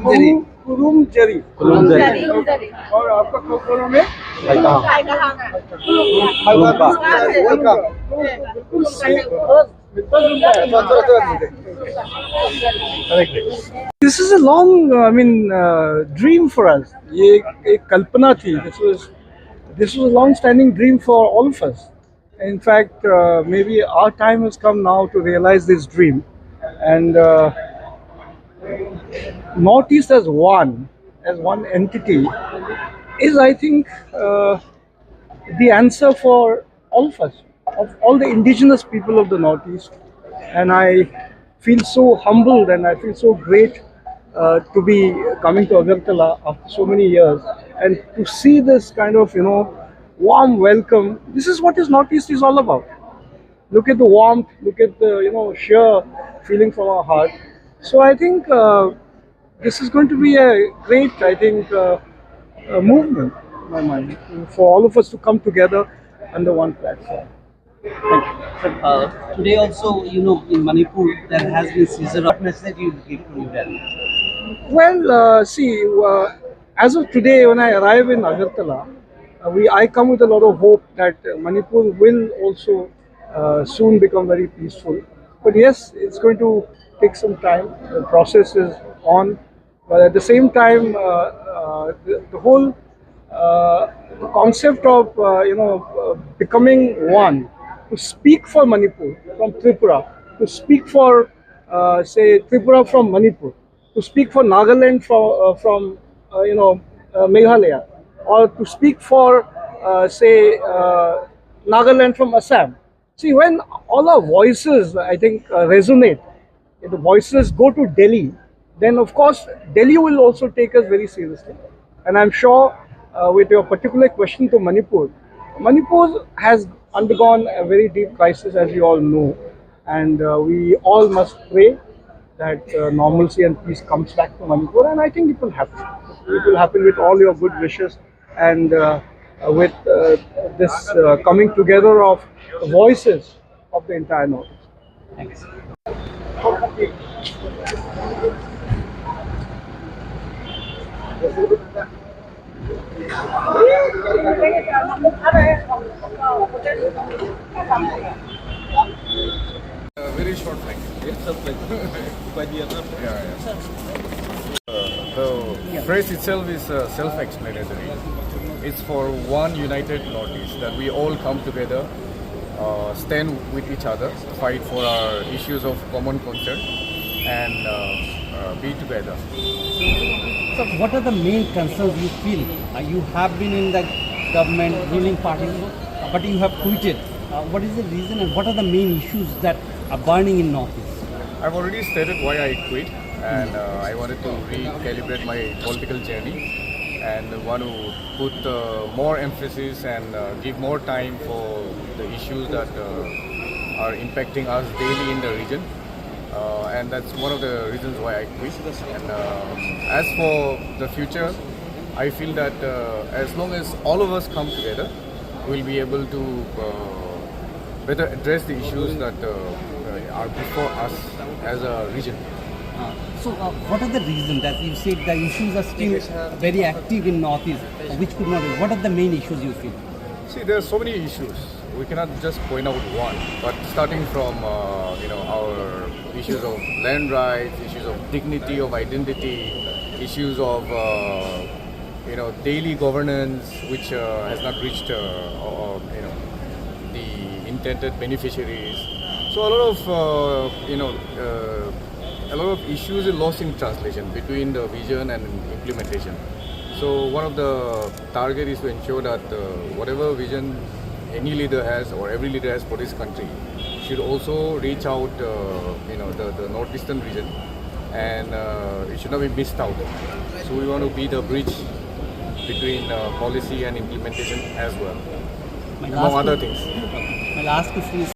कुरुम जरी और आपका खोखरों में हल्का बिल्कुल This is a long, dream for us. ये एक कल्पना थी. This was a long-standing dream for all of us. In fact, maybe our time has come now to realize this dream. And Northeast as one entity, is I think the answer for all of us, of all the indigenous people of the Northeast. And I feel so humbled and I feel so great to be coming to Agartala after so many years and to see this kind of, warm welcome. This is what Northeast is all about. Look at the warmth, look at the, sheer feeling from our heart. So I think this is going to be a great, movement in my mind for all of us to come together under one platform. Today also, in Manipur, there has been seizure. What message you give to New Delhi? Well, as of today, when I arrive in Agartala, I come with a lot of hope that Manipur will also soon become very peaceful. But yes, it's going to take some time. The process is on. But at the same time, the whole the concept of becoming one, to speak for Manipur from Tripura, to speak for say Tripura from Manipur, to speak for Nagaland from Meghalaya, or to speak for say Nagaland from Assam. See, when all our voices, I think, resonate, if the voices go to Delhi, then of course Delhi will also take us very seriously. And I'm sure with your particular question to Manipur, Manipur has undergone a very deep crisis, as you all know, and we all must pray that normalcy and peace comes back to Manipur, and I think it will happen. It will happen with all your good wishes and with this coming together of voices of the entire North. Thanks. Very short flight. The phrase itself is self-explanatory. It's for one united Northeast, that we all come together, stand with each other, fight for our issues of common concern, and be together. So, what are the main concerns you feel? You have been in the government ruling party, but you have quitted. What is the reason, and what are the main issues that are burning in Northeast? I've already stated why I quit, and I wanted to recalibrate my political journey and want to put more emphasis and give more time for the issues that are impacting us daily in the region. And that's one of the reasons why I quit. And as for the future, I feel that as long as all of us come together, we'll be able to better address the issues that are before us as a region. So, what are the reasons that you said the issues are still very active in Northeast, which could not be? What are the main issues you feel? See, there are so many issues. We cannot just point out one, but starting from our issues of land rights, issues of dignity, of identity, issues of daily governance, which has not reached the intended beneficiaries. So a lot of issues are lost in translation between the vision and implementation. So one of the target is to ensure that whatever vision any leader has or every leader has for this country should also reach out, the northeastern region, and it should not be missed out. So we want to be the bridge between policy and implementation as well, among other things. My last question is,